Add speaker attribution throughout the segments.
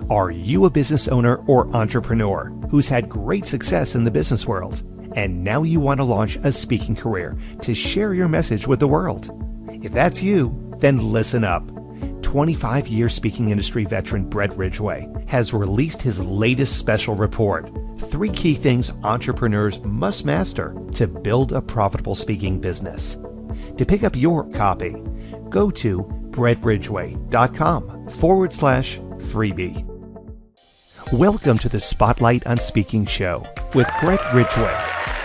Speaker 1: Are you a business owner or entrepreneur who's had great success in the business world, and now you want to launch a speaking career to share your message with the world? If that's you, then listen up. 25-year speaking industry veteran Brett Ridgway has released his latest special report, 3 key things entrepreneurs must master to build a profitable speaking business. To pick up your copy, go to brettridgway.com/freebie. Welcome to the Spotlight on Speaking show with Brett Ridgway,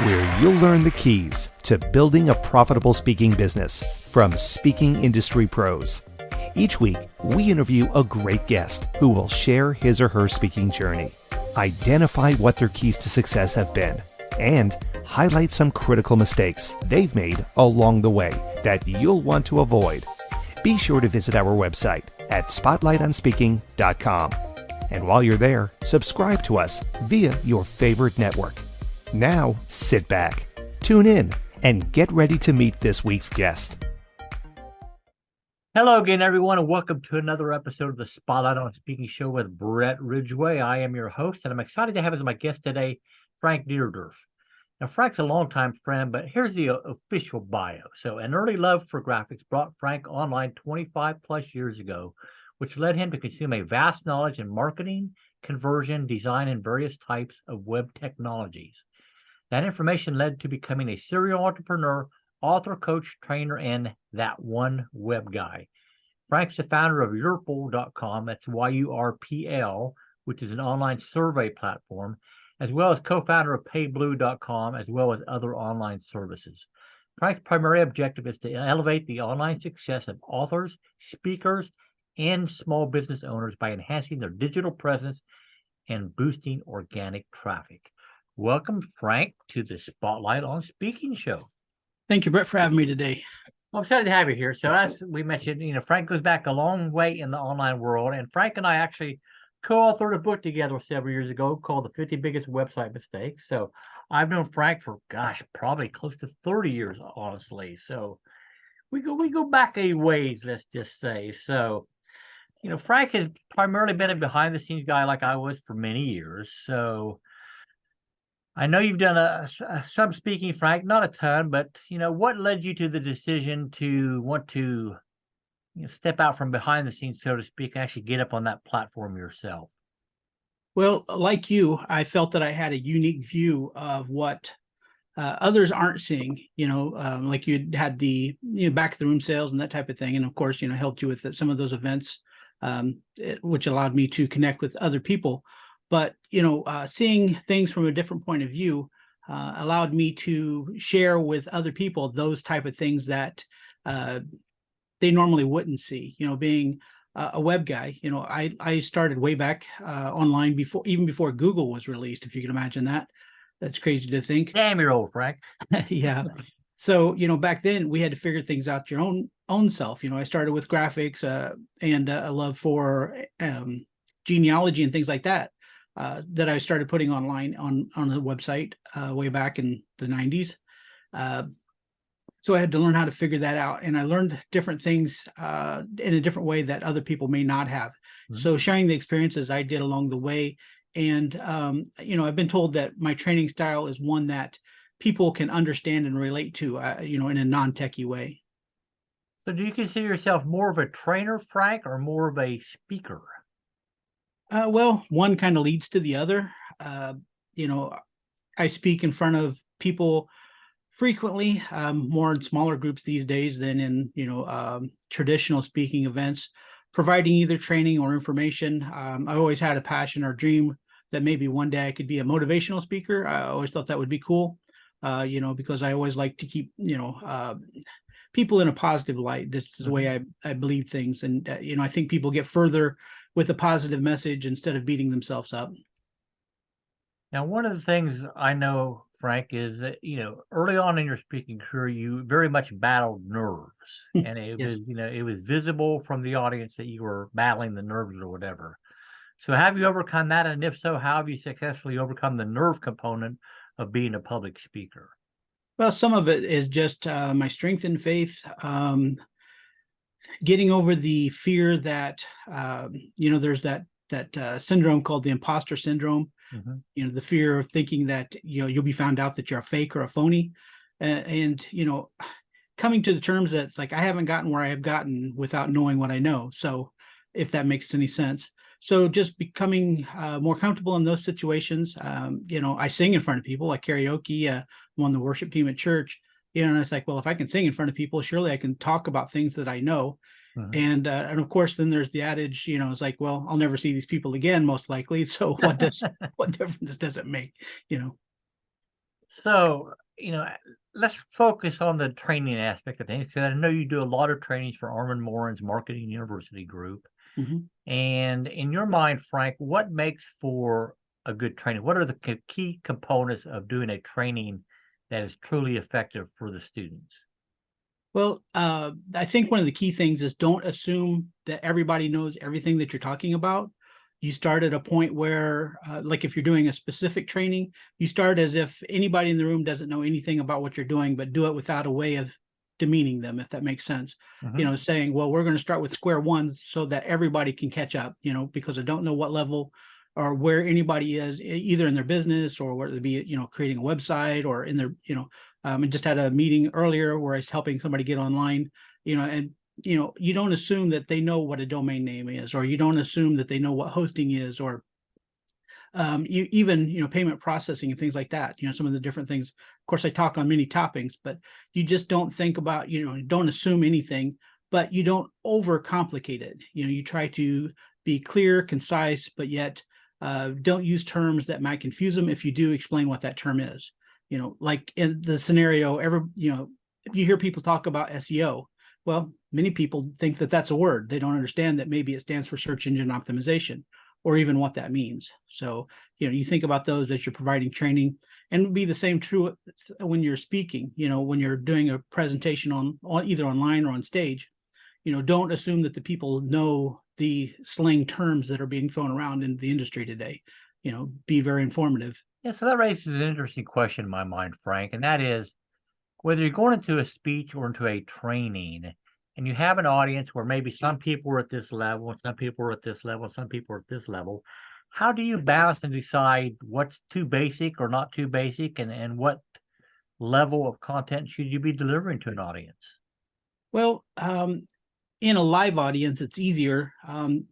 Speaker 1: where you'll learn the keys to building a profitable speaking business from speaking industry pros. Each week, we interview a great guest who will share his or her speaking journey, identify what their keys to success have been, and highlight some critical mistakes they've made along the way that you'll want to avoid. Be sure to visit our website at spotlightonspeaking.com. And while you're there, subscribe to us via your favorite network. Now, sit back, tune in, and get ready to meet this week's guest.
Speaker 2: Hello again, everyone, and welcome to another episode of the Spotlight on Speaking show with Brett Ridgway. I am your host, and I'm excited to have as my guest today, Frank Deardurff. Now, Frank's a longtime friend, but here's the official bio. So, an early love for graphics brought Frank online 25 plus years ago, which led him to consume a vast knowledge in marketing, conversion, design, and various types of web technologies. That information led to becoming a serial entrepreneur, author, coach, trainer, and that one web guy. Frank's the founder of Yurpl.com, that's YURPL, which is an online survey platform, as well as co-founder of PayBlue.com, as well as other online services. Frank's primary objective is to elevate the online success of authors, speakers, and small business owners by enhancing their digital presence and boosting organic traffic. Welcome, Frank, to the Spotlight on Speaking show.
Speaker 3: Thank you, Brett, for having me today.
Speaker 2: I'm excited to have you here. So as we mentioned, Frank goes back a long way in the online world, and Frank and I actually co-authored a book together several years ago called The 50 Biggest Website Mistakes. So I've known Frank for, probably close to 30 years, honestly. So we go back a ways, let's just say. So, Frank has primarily been a behind-the-scenes guy like I was for many years. So I know you've done some speaking, Frank, not a ton, but, what led you to the decision to want to step out from behind the scenes, so to speak, and actually get up on that platform yourself?
Speaker 3: Well, like you, I felt that I had a unique view of what others aren't seeing, like you had the back of the room sales and that type of thing. And of course, helped you with some of those events, which allowed me to connect with other people. But, seeing things from a different point of view allowed me to share with other people those type of things that they normally wouldn't see. Being a web guy, I started way back online even before Google was released, if you can imagine that. That's crazy to think.
Speaker 2: Damn, you're old, Frank.
Speaker 3: Yeah. So, back then we had to figure things out your own self. I started with graphics and a love for genealogy and things like that. That I started putting online on the website way back in the 90s. So I had to learn how to figure that out. And I learned different things in a different way that other people may not have. Mm-hmm. So sharing the experiences I did along the way. And, I've been told that my training style is one that people can understand and relate to, in a non-techie way.
Speaker 2: So do you consider yourself more of a trainer, Frank, or more of a speaker?
Speaker 3: Well, one kind of leads to the other. I speak in front of people frequently, more in smaller groups these days than in, traditional speaking events, providing either training or information. I always had a passion or dream that maybe one day I could be a motivational speaker. I always thought that would be cool, because I always like to keep, people in a positive light. This is the way I believe things. And, I think people get further with a positive message instead of beating themselves up.
Speaker 2: Now, one of the things I know, Frank, is that, early on in your speaking career, you very much battled nerves. And it
Speaker 3: Yes.
Speaker 2: it was visible from the audience that you were battling the nerves or whatever. So have you overcome that? And if so, how have you successfully overcome the nerve component of being a public speaker?
Speaker 3: Well, some of it is just my strength and faith, getting over the fear that, there's that syndrome called the imposter syndrome.
Speaker 2: Mm-hmm.
Speaker 3: You know, the fear of thinking that, you know, you'll be found out that you're a fake or a phony. And, you know, coming to the terms that it's like, I haven't gotten where I have gotten without knowing what I know. So if that makes any sense. So just becoming more comfortable in those situations. You know, I sing in front of people, like karaoke. I'm on the worship team at church. You know, and it's like, well, if I can sing in front of people, surely I can talk about things that I know.
Speaker 2: Mm-hmm.
Speaker 3: And of course, then there's the adage, you know, it's like, well, I'll never see these people again, most likely. So what difference does it make? You know?
Speaker 2: So, you know, let's focus on the training aspect of things, because I know you do a lot of trainings for Armin Morin's Marketing University group.
Speaker 3: Mhm.
Speaker 2: And in your mind, Frank, what makes for a good training? What are the key components of doing a training that is truly effective for the students?
Speaker 3: Well, I think one of the key things is don't assume that everybody knows everything that you're talking about. You start at a point where, like if you're doing a specific training, you start as if anybody in the room doesn't know anything about what you're doing, but do it without a way of demeaning them, if that makes sense.
Speaker 2: Mm-hmm.
Speaker 3: You know, saying, well, we're going to start with square one so that everybody can catch up, you know, because I don't know what level or where anybody is, either in their business or whether it be, you know, creating a website or in their, you know, I just had a meeting earlier where I was helping somebody get online, you know, and, you know, you don't assume that they know what a domain name is, or you don't assume that they know what hosting is, or you even, you know, payment processing and things like that, you know, some of the different things. Of course, I talk on many topics, but you just don't think about, you know, don't assume anything, but you don't overcomplicate it. You know, you try to be clear, concise, but yet don't use terms that might confuse them if you do explain what that term is. You know, like in the scenario, you know, if you hear people talk about SEO, well, many people think that that's a word. They don't understand that maybe it stands for search engine optimization, or even what that means. So, you know, you think about those as you're providing training, and it'd be the same true when you're speaking, you know, when you're doing a presentation on either online or on stage. You know, don't assume that the people know the slang terms that are being thrown around in the industry today. You know, be very informative.
Speaker 2: Yeah, so that raises an interesting question in my mind, Frank, and that is whether you're going into a speech or into a training and you have an audience where maybe some people are at this level and some people are at this level and some people are at this level, how do you balance and decide what's too basic or not too basic, and what level of content should you be delivering to an audience?
Speaker 3: Well, in a live audience, it's easier. You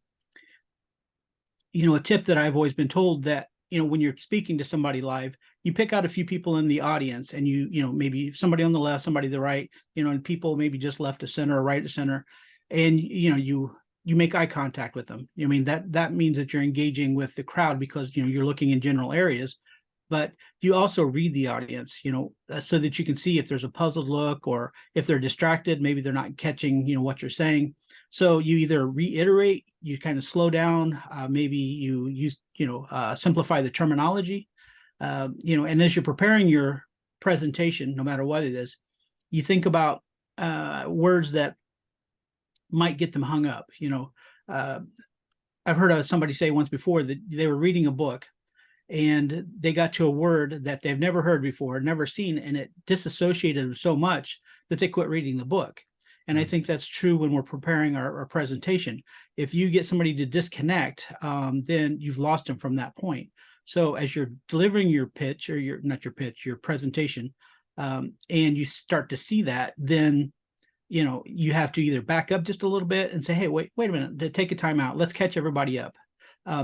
Speaker 3: know, a tip that I've always been told that, you know, when you're speaking to somebody live, you pick out a few people in the audience and you know, maybe somebody on the left, somebody to the right, you know, and people maybe just left to center or right to center. And, you know, you make eye contact with them. I mean, that means that you're engaging with the crowd because, you know, you're looking in general areas, but you also read the audience, you know, so that you can see if there's a puzzled look or if they're distracted, maybe they're not catching, you know, what you're saying. So you either reiterate, you kind of slow down, maybe you use, you know, simplify the terminology, you know, and as you're preparing your presentation, no matter what it is, you think about words that might get them hung up. You know, I've heard somebody say once before that they were reading a book and they got to a word that they've never heard before, never seen, and it disassociated them so much that they quit reading the book. And I think that's true when we're preparing our presentation. If you get somebody to disconnect, then you've lost them from that point. So as you're delivering your pitch, or your presentation, and you start to see that, then, you know, you have to either back up just a little bit and say, hey, wait a minute, take a time out. Let's catch everybody up,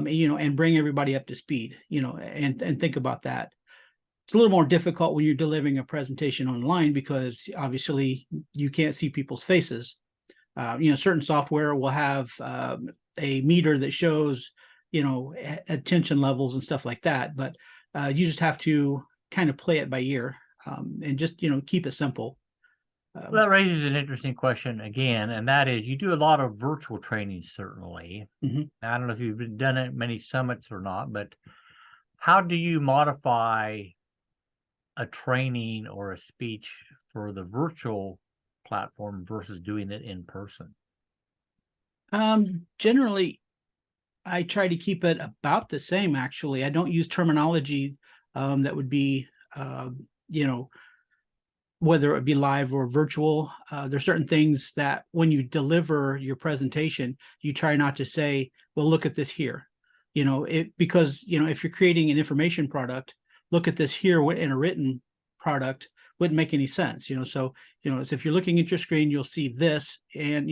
Speaker 3: you know, and bring everybody up to speed, you know, and think about that. It's a little more difficult when you're delivering a presentation online because obviously you can't see people's faces. You know, certain software will have a meter that shows, you know, attention levels and stuff like that. But you just have to kind of play it by ear, and just, you know, keep it simple.
Speaker 2: Well, that raises an interesting question again, and that is you do a lot of virtual training, certainly.
Speaker 3: Mhm.
Speaker 2: I don't know if you've done it many summits or not, but how do you modify a training or a speech for the virtual platform versus doing it in person?
Speaker 3: Generally, I try to keep it about the same. Actually, I don't use terminology that would be, you know, whether it be live or virtual. There's certain things that when you deliver your presentation, you try not to say, well, look at this here. because if you're creating an information product, look at this here in a written product wouldn't make any sense. So if you're looking at your screen, you'll see this, and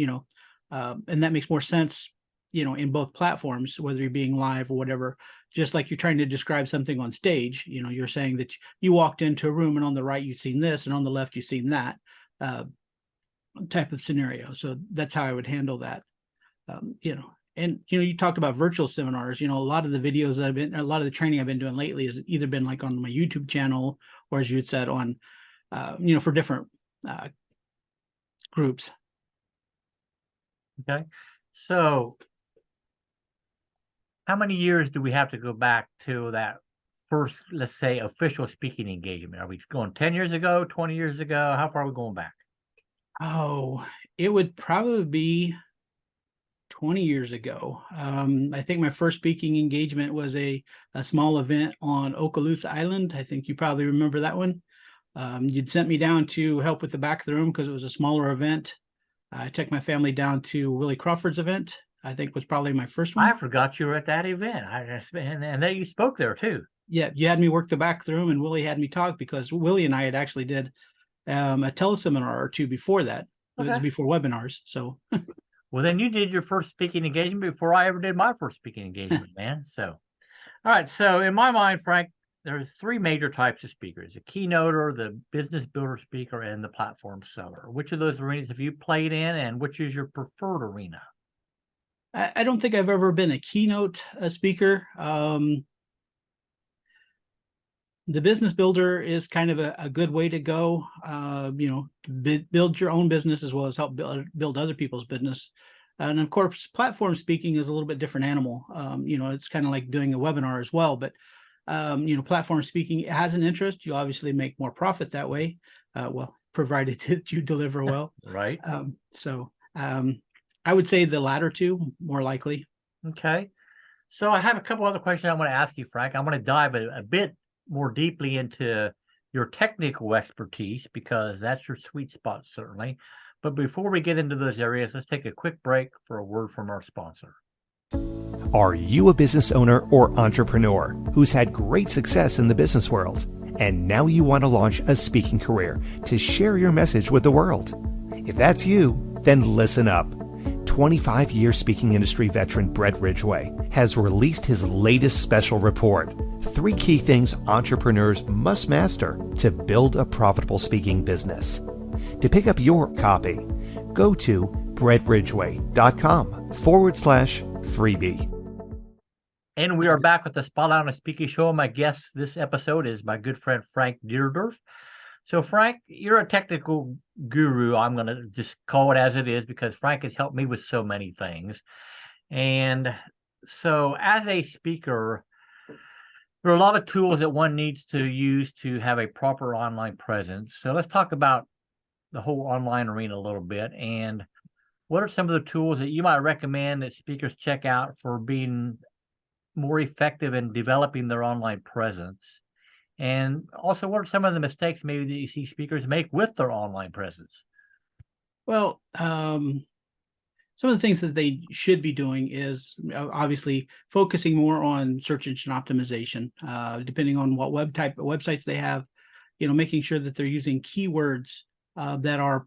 Speaker 3: and that makes more sense, in both platforms, whether you're being live or whatever. Just like you're trying to describe something on stage, you're saying that you walked into a room and on the right you've seen this, and on the left you've seen that type of scenario. So that's how I would handle that. And you talked about virtual seminars. A lot of the videos a lot of the training I've been doing lately has either been like on my YouTube channel, or as you had said, on for different groups.
Speaker 2: Okay, so how many years do we have to go back to that first, let's say, official speaking engagement? Are we going 10 years ago, 20 years ago? How far are we going back?
Speaker 3: Oh, it would probably be 20 years ago. I think my first speaking engagement was a small event on Okaloosa Island. I think you probably remember that one. You'd sent me down to help with the back of the room because it was a smaller event. I took my family down to Willie Crawford's event. I think was probably my first one.
Speaker 2: I forgot you were at that event. And that you spoke there too.
Speaker 3: Yeah, you had me work the back of the room, and Willie had me talk because Willie and I had actually did a teleseminar or two before that. It was before webinars. So,
Speaker 2: well, then you did your first speaking engagement before I ever did my first speaking engagement, man. So, all right. So, in my mind, Frank, there's three major types of speakers: the keynoter, the business builder speaker, and the platform seller. Which of those arenas have you played in, and which is your preferred arena?
Speaker 3: I don't think I've ever been a keynote speaker. The business builder is kind of a good way to go, build your own business as well as help build other people's business. And of course, platform speaking is a little bit different animal. It's kind of like doing a webinar as well, but platform speaking has an interest. You obviously make more profit that way. Provided that you deliver well.
Speaker 2: Right.
Speaker 3: I would say the latter two, more likely.
Speaker 2: Okay. So I have a couple other questions I want to ask you, Frank. I'm going to dive a bit more deeply into your technical expertise because that's your sweet spot, certainly. But before we get into those areas, let's take a quick break for a word from our sponsor.
Speaker 1: Are you a business owner or entrepreneur who's had great success in the business world, and now you want to launch a speaking career to share your message with the world? If that's you, then listen up. 25-year speaking industry veteran Brett Ridgway has released his latest special report, 3 Key Things Entrepreneurs Must Master to Build a Profitable Speaking Business. To pick up your copy, go to brettridgway.com/freebie.
Speaker 2: And we are back with the Spotlight on a Speaking Show. My guest this episode is my good friend Frank Deardurff. So, Frank, you're a technical guru. I'm going to just call it as it is because Frank has helped me with so many things. And so, as a speaker, there are a lot of tools that one needs to use to have a proper online presence. So, let's talk about the whole online arena a little bit. And what are some of the tools that you might recommend that speakers check out for being more effective in developing their online presence? And also, what are some of the mistakes maybe that you see speakers make with their online presence?
Speaker 3: Well, some of the things that they should be doing is obviously focusing more on search engine optimization, depending on what type of websites they have, making sure that they're using keywords that are,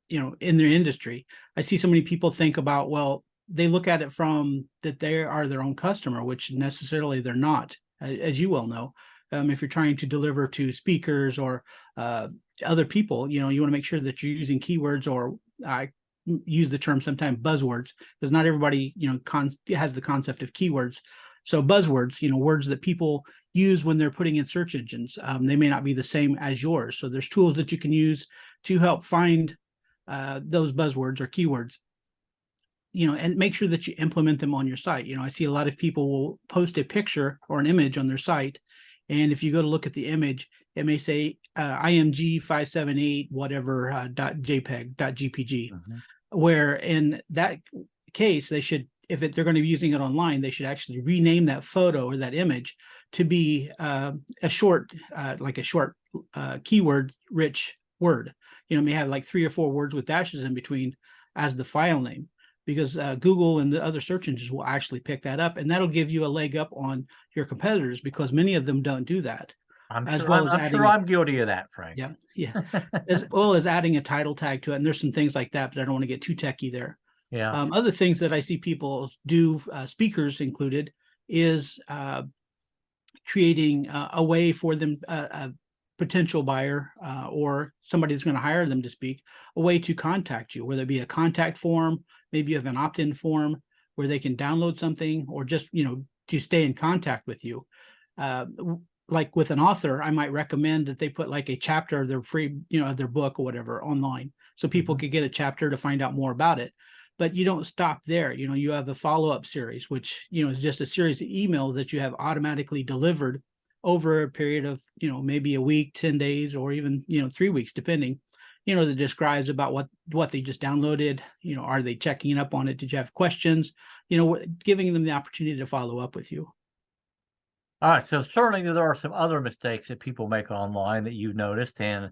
Speaker 3: in their industry. I see so many people think about, well, they look at it from that they are their own customer, which necessarily they're not, as you well know. If you're trying to deliver to speakers or other people, you want to make sure that you're using keywords, or I use the term sometimes buzzwords, because not everybody, has the concept of keywords. So buzzwords, words that people use when they're putting in search engines, they may not be the same as yours. So there's tools that you can use to help find those buzzwords or keywords, and make sure that you implement them on your site. I see a lot of people will post a picture or an image on their site, and if you go to look at the image, it may say IMG 578 whatever .jpeg .gpg, where in that case they should, if they're going to be using it online, they should actually rename that photo or that image to be a short keyword rich word. May have like 3 or 4 words with dashes in between as the file name, because Google and the other search engines will actually pick that up, and that'll give you a leg up on your competitors because many of them don't do that.
Speaker 2: I'm
Speaker 3: As
Speaker 2: sure
Speaker 3: well
Speaker 2: I'm,
Speaker 3: as
Speaker 2: I'm
Speaker 3: adding
Speaker 2: sure I'm guilty of that, Frank.
Speaker 3: yeah, as well as adding a title tag to it. And there's some things like that, but I don't want to get too techy there.
Speaker 2: Yeah.
Speaker 3: Other things that I see people do, speakers included, is creating a way for them, a potential buyer or somebody that's going to hire them to speak, a way to contact you, whether it be a contact form, maybe you have an opt-in form where they can download something, or just, to stay in contact with you. Like with an author, I might recommend that they put like a chapter of their free, of their book or whatever online, so people could get a chapter to find out more about it. But you don't stop there. You have a follow-up series, which, is just a series of emails that you have automatically delivered over a period of, maybe a week, 10 days, or even, 3 weeks, depending, that describes about what they just downloaded. Are they checking up on it? Did you have questions? Giving them the opportunity to follow up with you.
Speaker 2: All right. So certainly there are some other mistakes that people make online that you've noticed. And,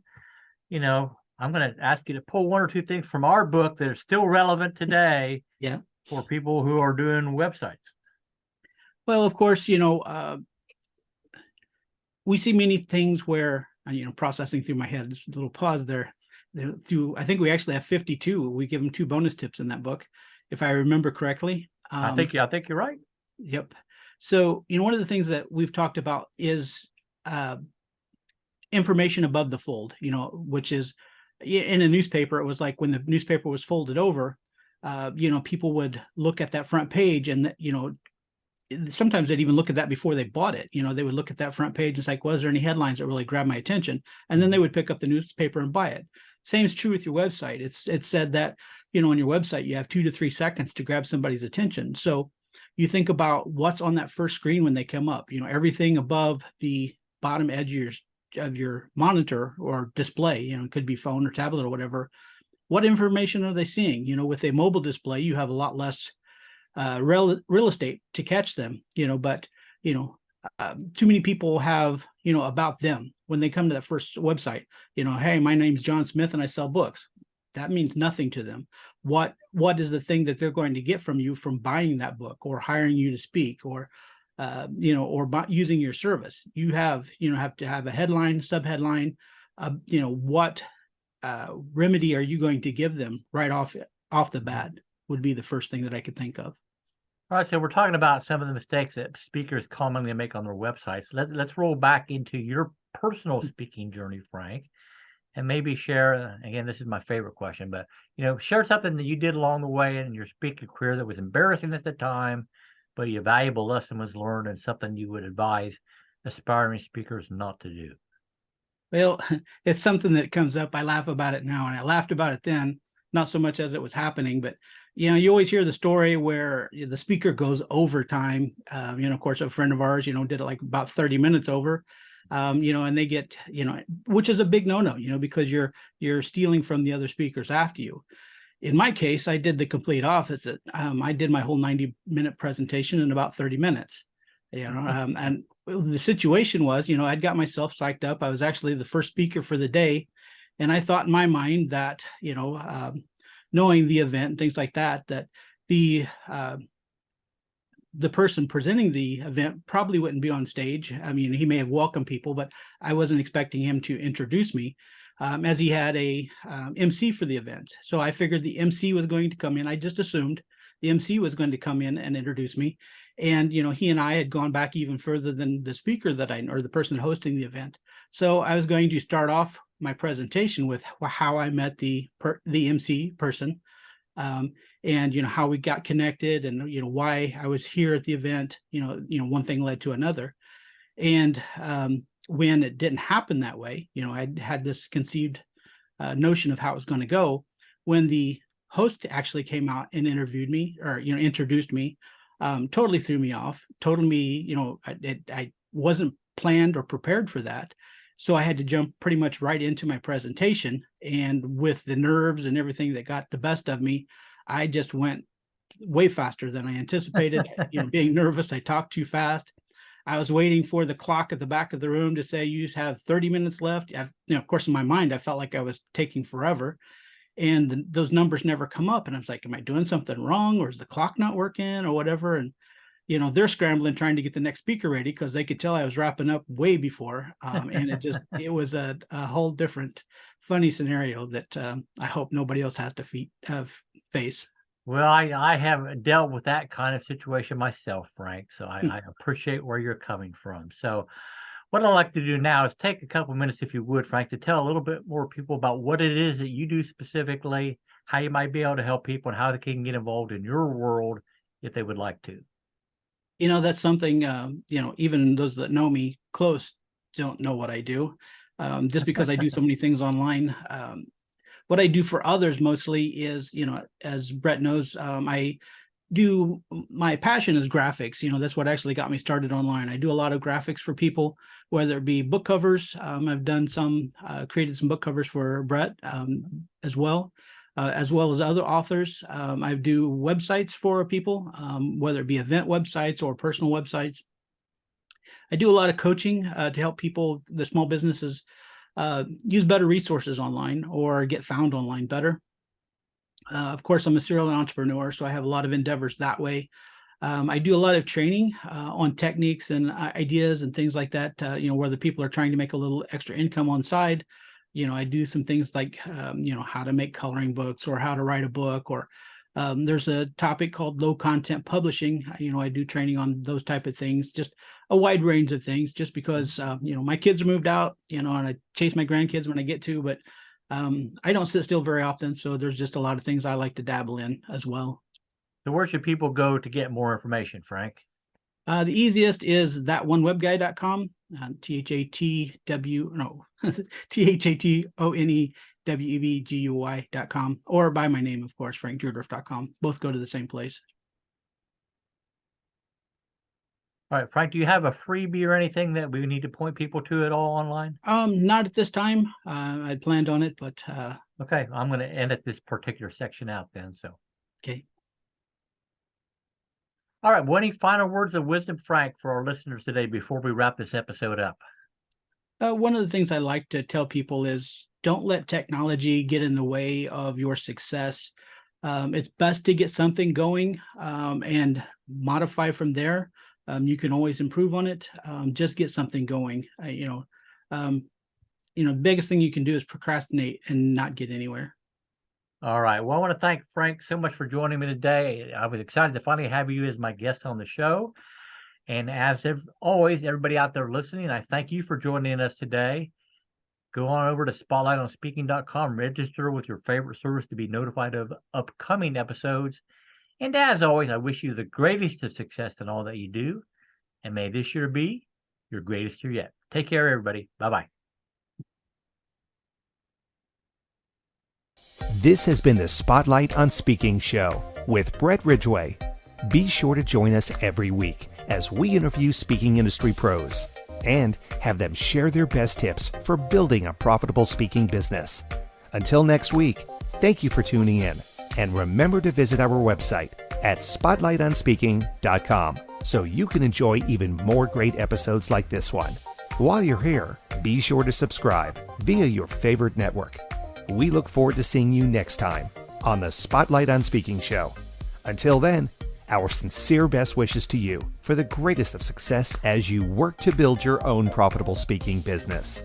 Speaker 2: I'm going to ask you to pull one or two things from our book that are still relevant today.
Speaker 3: Yeah.
Speaker 2: For people who are doing websites. Well,
Speaker 3: of course, we see many things where, processing through my head, just a little pause there. I think we actually have 52. We give them 2 bonus tips in that book, if I remember correctly.
Speaker 2: I think you're right.
Speaker 3: Yep. So, one of the things that we've talked about is information above the fold, which is in a newspaper. It was like when the newspaper was folded over, people would look at that front page, and, sometimes they'd even look at that before they bought it. They would look at that front page and it's like, well, is there any headlines that really grab my attention? And then they would pick up the newspaper and buy it. Same is true with your website. It's said that, on your website, you have 2 to 3 seconds to grab somebody's attention. So you think about what's on that first screen when they come up, everything above the bottom edge of your monitor or display, it could be phone or tablet or whatever. What information are they seeing? With a mobile display, you have a lot less real estate to catch them, but too many people have, about them when they come to that first website, hey, my name's John Smith and I sell books. That means nothing to them. What is the thing that they're going to get from you from buying that book or hiring you to speak, or or using your service? You have to have a headline, subheadline, what remedy are you going to give them right off the bat would be the first thing that I could think of.
Speaker 2: All right, so we're talking about some of the mistakes that speakers commonly make on their websites. Let's roll back into your personal speaking journey, Frank, and maybe share, again, this is my favorite question, but, share something that you did along the way in your speaking career that was embarrassing at the time, but a valuable lesson was learned and something you would advise aspiring speakers not to do.
Speaker 3: Well, it's something that comes up. I laugh about it now, and I laughed about it then, not so much as it was happening, but you always hear the story where the speaker goes overtime. Of course, a friend of ours, did it like about 30 minutes over, and they get, which is a big no-no, because you're stealing from the other speakers after you. In my case, I did the complete opposite. I did my whole 90-minute presentation in about 30 minutes, and the situation was, I'd got myself psyched up. I was actually the first speaker for the day. And I thought in my mind that, knowing the event and things like that, that the person presenting the event probably wouldn't be on stage. I mean, he may have welcomed people, but I wasn't expecting him to introduce me, as he had a MC for the event. So I figured the MC was going to come in. I just assumed the MC was going to come in and introduce me. And, he and I had gone back even further than the speaker or the person hosting the event. So I was going to start off my presentation with how I met the MC person, and how we got connected, and why I was here at the event. One thing led to another, and when it didn't happen that way, I had this conceived notion of how it was going to go. When the host actually came out and interviewed me, or introduced me, totally threw me off. Totally, I wasn't planned or prepared for that. So I had to jump pretty much right into my presentation, and with the nerves and everything that got the best of me, I just went way faster than I anticipated. Being nervous, I talked too fast. I was waiting for the clock at the back of the room to say, you just have 30 minutes left. Of course, in my mind, I felt like I was taking forever. and those numbers never come up. And I was like, am I doing something wrong, or is the clock not working or whatever? And, they're scrambling, trying to get the next speaker ready because they could tell I was wrapping up way before. And it was a whole different funny scenario that I hope nobody else has to face.
Speaker 2: Well, I have dealt with that kind of situation myself, Frank. So I appreciate where you're coming from. So what I'd like to do now is take a couple minutes, if you would, Frank, to tell a little bit more people about what it is that you do specifically, how you might be able to help people, and how they can get involved in your world if they would like to.
Speaker 3: That's something, even those that know me close don't know what I do, just because I do so many things online. What I do for others mostly is, as Brett knows, my passion is graphics. That's what actually got me started online. I do a lot of graphics for people, whether it be book covers. I've done created some book covers for Brett as well as other authors. I do websites for people, whether it be event websites or personal websites. I do a lot of coaching to help people, the small businesses, use better resources online or get found online better. Of course, I'm a serial entrepreneur, so I have a lot of endeavors that way. I do a lot of training on techniques and ideas and things like that, where the people are trying to make a little extra income on side. I do some things like, how to make coloring books or how to write a book, or there's a topic called low content publishing. I do training on those type of things, just a wide range of things, just because, my kids are moved out, and I chase my grandkids when I get to, but I don't sit still very often. So there's just a lot of things I like to dabble in as well.
Speaker 2: So where should people go to get more information, Frank?
Speaker 3: The easiest is thatonewebguy.com, THATONEWEBGUY.com, or by my name, of course, frankdeardurff.com. Both go to the same place.
Speaker 2: All right, Frank, do you have a freebie or anything that we need to point people to at all online?
Speaker 3: Not at this time. I planned on it, but
Speaker 2: okay, I'm going to edit this particular section out then. So
Speaker 3: okay.
Speaker 2: All right. Well, any final words of wisdom, Frank, for our listeners today before we wrap this episode up?
Speaker 3: One of the things I like to tell people is don't let technology get in the way of your success. It's best to get something going and modify from there. You can always improve on it. Just get something going. The biggest thing you can do is procrastinate and not get anywhere.
Speaker 2: All right. Well, I want to thank Frank so much for joining me today. I was excited to finally have you as my guest on the show. And as always, everybody out there listening, I thank you for joining us today. Go on over to spotlightonspeaking.com, register with your favorite service to be notified of upcoming episodes. And as always, I wish you the greatest of success in all that you do. And may this year be your greatest year yet. Take care, everybody. Bye-bye.
Speaker 1: This has been the Spotlight on Speaking show with Brett Ridgway. Be sure to join us every week as we interview speaking industry pros and have them share their best tips for building a profitable speaking business. Until next week, thank you for tuning in, and remember to visit our website at spotlightonspeaking.com so you can enjoy even more great episodes like this one. While you're here, be sure to subscribe via your favorite network. We look forward to seeing you next time on the Spotlight on Speaking show. Until then, our sincere best wishes to you for the greatest of success as you work to build your own profitable speaking business.